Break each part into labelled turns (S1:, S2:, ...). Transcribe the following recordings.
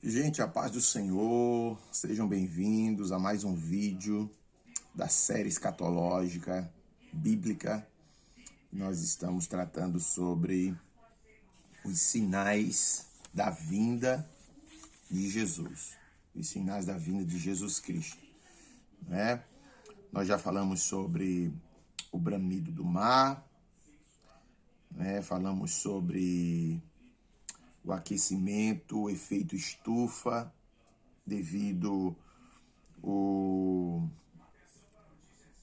S1: Gente, a paz do Senhor, sejam bem-vindos a mais um vídeo da série escatológica bíblica. Nós estamos tratando sobre os sinais da vinda de Jesus, os sinais da vinda de Jesus Cristo, né? Nós já falamos sobre o bramido do mar, né? Falamos sobre o aquecimento, o efeito estufa, devido o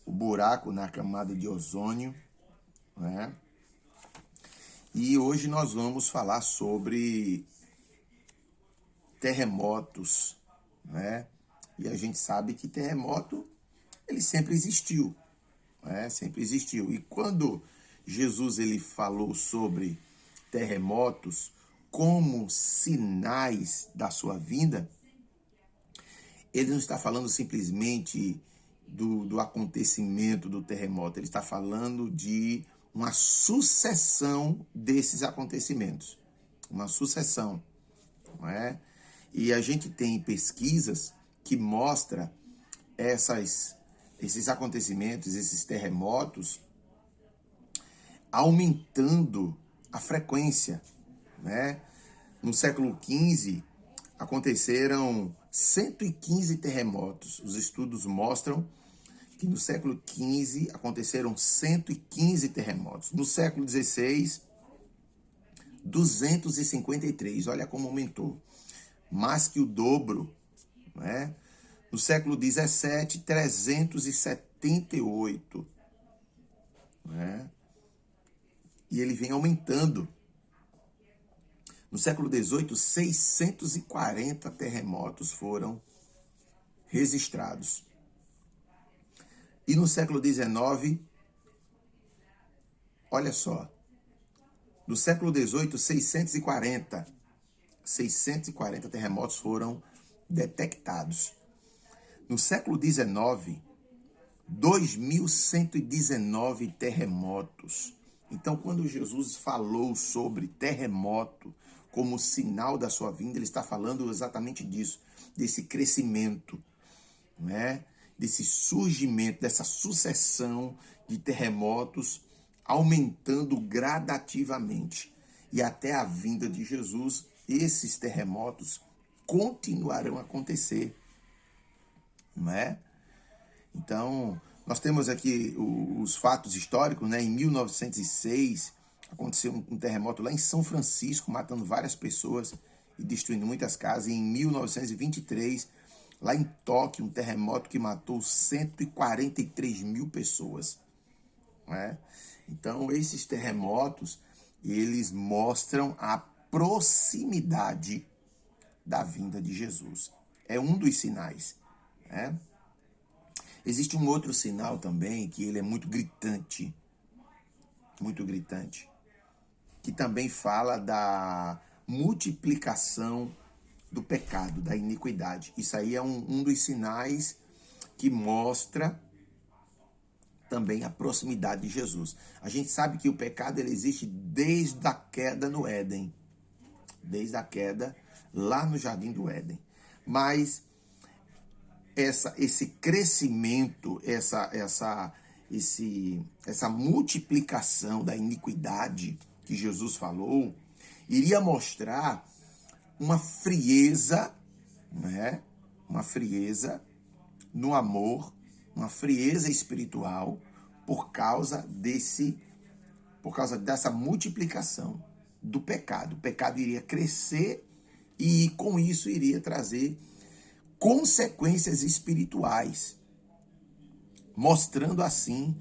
S1: buraco na camada de ozônio, né? E hoje nós vamos falar sobre terremotos, né? E a gente sabe que terremoto, ele sempre existiu, né? Sempre existiu. E quando Jesus ele falou sobre terremotos como sinais da sua vinda, ele não está falando simplesmente do acontecimento do terremoto, ele está falando de uma sucessão desses acontecimentos, uma sucessão, não é? E a gente tem pesquisas que mostram esses acontecimentos, esses terremotos, aumentando a frequência, né? No século XV, aconteceram 115 terremotos. Os estudos mostram que no século XV aconteceram 115 terremotos. No século XVI, 253. Olha como aumentou. Mais que o dobro, né? No século XVII, 378. Né? E ele vem aumentando. No século XVIII, 640 terremotos foram registrados. E no século XIX, olha só, no século XVIII, 640 terremotos foram detectados. No século XIX, 2.119 terremotos. Então, quando Jesus falou sobre terremoto como sinal da sua vinda, ele está falando exatamente disso, desse crescimento, né? Desse surgimento, dessa sucessão de terremotos aumentando gradativamente. E até a vinda de Jesus, esses terremotos continuarão a acontecer, não é? Então, nós temos aqui os fatos históricos, né? Em 1906, aconteceu um terremoto lá em São Francisco, matando várias pessoas e destruindo muitas casas. E em 1923, lá em Tóquio, um terremoto que matou 143 mil pessoas, né? Então, esses terremotos, eles mostram a proximidade da vinda de Jesus. É um dos sinais, né? Existe um outro sinal também, que ele é muito gritante, que também fala da multiplicação do pecado, da iniquidade. Isso aí é um dos sinais que mostra também a proximidade de Jesus. A gente sabe que o pecado ele existe desde a queda no Éden, desde a queda lá no Jardim do Éden. Mas esse crescimento, essa multiplicação da iniquidade que Jesus falou, iria mostrar uma frieza, né? Uma frieza no amor, uma frieza espiritual por causa dessa multiplicação do pecado. O pecado iria crescer e com isso iria trazer consequências espirituais, mostrando assim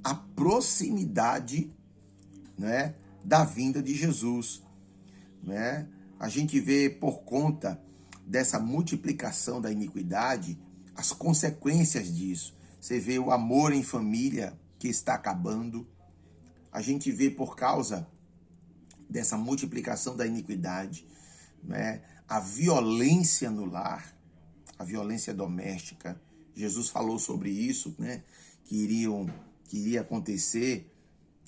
S1: a proximidade, né, da vinda de Jesus, né? A gente vê por conta dessa multiplicação da iniquidade as consequências disso. Você vê o amor em família que está acabando. A gente vê por causa dessa multiplicação da iniquidade, né, a violência no lar, a violência doméstica. Jesus falou sobre isso, né? Que iria acontecer,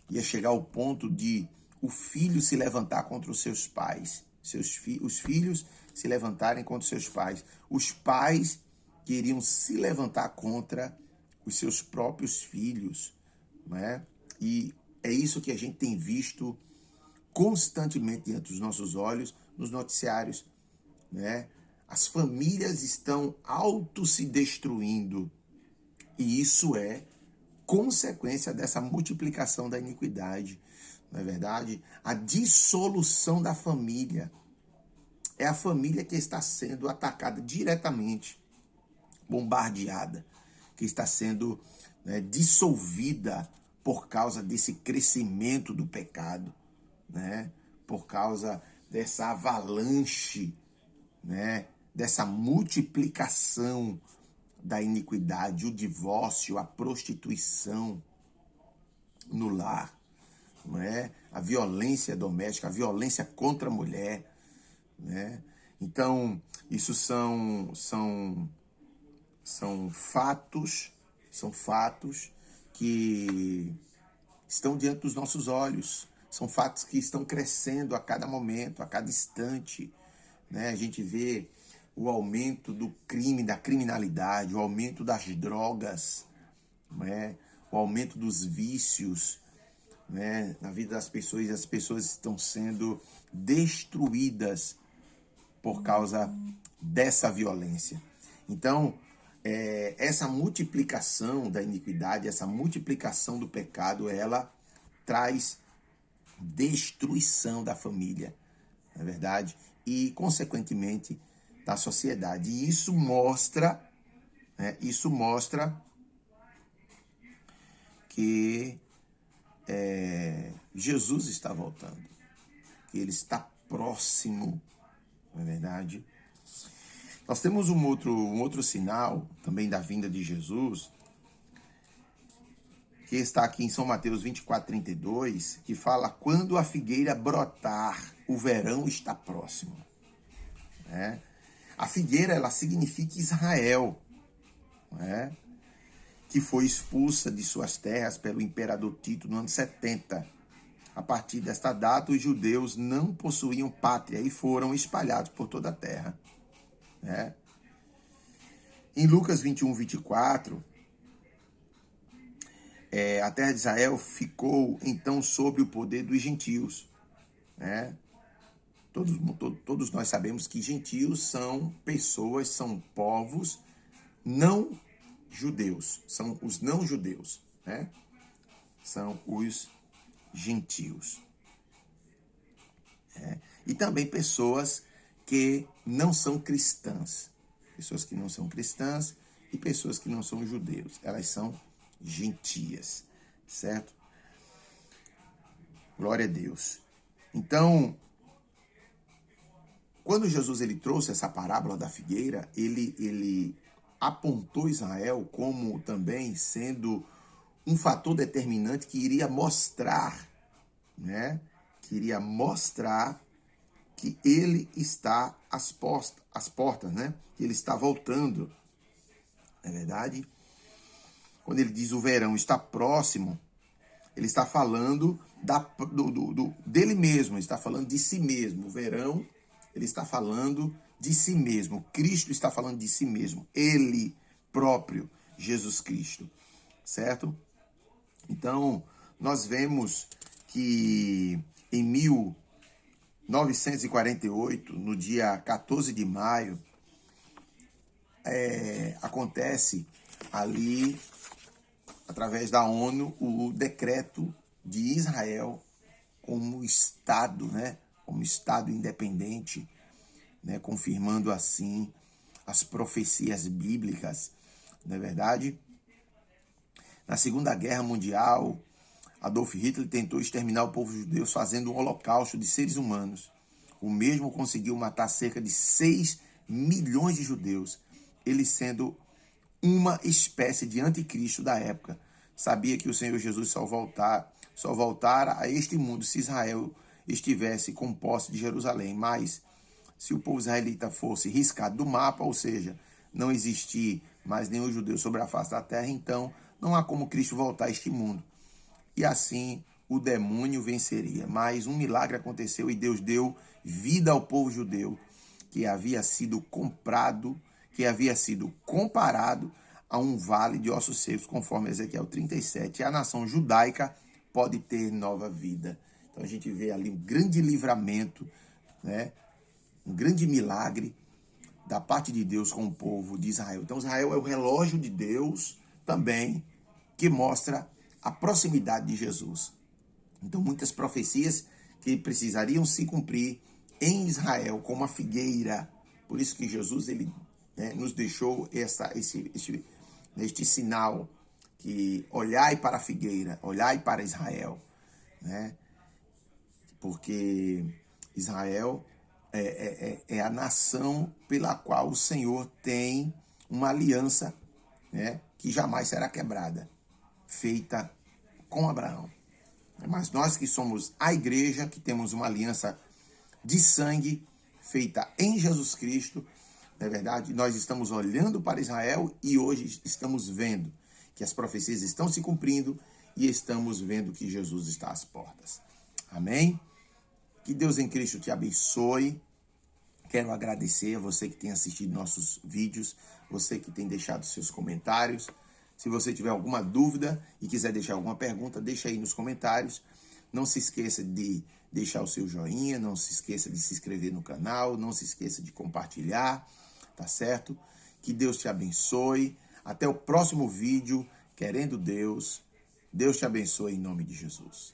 S1: ia chegar ao ponto de o filho se levantar contra os seus pais. os filhos se levantarem contra seus pais. Os pais queriam se levantar contra os seus próprios filhos, né? E é isso que a gente tem visto constantemente diante dos nossos olhos nos noticiários, né? As famílias estão auto se destruindo, e isso é consequência dessa multiplicação da iniquidade, não é verdade? A dissolução da família. É a família que está sendo atacada diretamente, bombardeada, que está sendo, né, dissolvida por causa desse crescimento do pecado, né? Por causa dessa avalanche, né? Dessa multiplicação da iniquidade, o divórcio, a prostituição no lar, não é? A violência doméstica, a violência contra a mulher, né? Então, isso são fatos que estão diante dos nossos olhos, são fatos que estão crescendo a cada momento, a cada instante, né? A gente vê o aumento do crime, da criminalidade, o aumento das drogas, né? O aumento dos vícios, né? Na vida das pessoas, e as pessoas estão sendo destruídas por causa dessa violência. Então, essa multiplicação da iniquidade, essa multiplicação do pecado, ela traz destruição da família, não é verdade? E, consequentemente, da sociedade. E isso mostra que Jesus está voltando, que ele está próximo, não é verdade? Nós temos um outro sinal também da vinda de Jesus, que está aqui em São Mateus 24:32, que fala: quando a figueira brotar, o verão está próximo. Né? A figueira, ela significa Israel, né? Que foi expulsa de suas terras pelo imperador Tito no ano 70. A partir desta data, os judeus não possuíam pátria e foram espalhados por toda a terra. Né? Em Lucas 21:24, a terra de Israel ficou então sob o poder dos gentios. Né? Todos nós sabemos que gentios são pessoas, são povos não judeus, são os não judeus, né? São os gentios. E também pessoas que não são cristãs, pessoas que não são cristãs e pessoas que não são judeus, elas são gentias, certo? Glória a Deus. Então, quando Jesus ele trouxe essa parábola da figueira, ele apontou Israel como também sendo um fator determinante que iria mostrar, né? Que iria mostrar que ele está às portas, né? Que ele está voltando. Não é verdade? Quando ele diz o verão está próximo, ele está falando dele mesmo, ele está falando de si mesmo. O verão, ele está falando de si mesmo. Cristo está falando de si mesmo. Ele próprio, Jesus Cristo. Certo? Então, nós vemos que em 1948, no dia 14 de maio, acontece ali, através da ONU, o decreto de Israel como Estado, né? Como Estado independente, né? Confirmando assim as profecias bíblicas, não é verdade? Na Segunda Guerra Mundial, Adolf Hitler tentou exterminar o povo judeu fazendo um holocausto de seres humanos. O mesmo conseguiu matar cerca de 6 milhões de judeus, ele sendo uma espécie de anticristo da época. Sabia que o Senhor Jesus só voltara a este mundo se Israel estivesse com posse de Jerusalém. Mas, se o povo israelita fosse riscado do mapa, ou seja, não existir mais nenhum judeu sobre a face da terra, então não há como Cristo voltar a este mundo. E assim o demônio venceria. Mas um milagre aconteceu e Deus deu vida ao povo judeu, que havia sido comprado, que havia sido comparado a um vale de ossos secos, conforme Ezequiel 37. E a nação judaica pode ter nova vida. Então a gente vê ali um grande livramento, né? Um grande milagre da parte de Deus com o povo de Israel. Então Israel é o relógio de Deus também, que mostra a proximidade de Jesus. Então muitas profecias que precisariam se cumprir em Israel, como a figueira. Por isso que Jesus ele, né, nos deixou este sinal, que olhai para a figueira, olhai para Israel, né? Porque Israel é a nação pela qual o Senhor tem uma aliança, né, que jamais será quebrada, feita com Abraão. Mas nós que somos a igreja, que temos uma aliança de sangue feita em Jesus Cristo, não é verdade? Nós estamos olhando para Israel e hoje estamos vendo que as profecias estão se cumprindo e estamos vendo que Jesus está às portas. Amém? Que Deus em Cristo te abençoe. Quero agradecer a você que tem assistido nossos vídeos, você que tem deixado seus comentários. Se você tiver alguma dúvida e quiser deixar alguma pergunta, deixa aí nos comentários. Não se esqueça de deixar o seu joinha, não se esqueça de se inscrever no canal, não se esqueça de compartilhar, tá certo? Que Deus te abençoe. Até o próximo vídeo, querendo Deus. Deus te abençoe em nome de Jesus.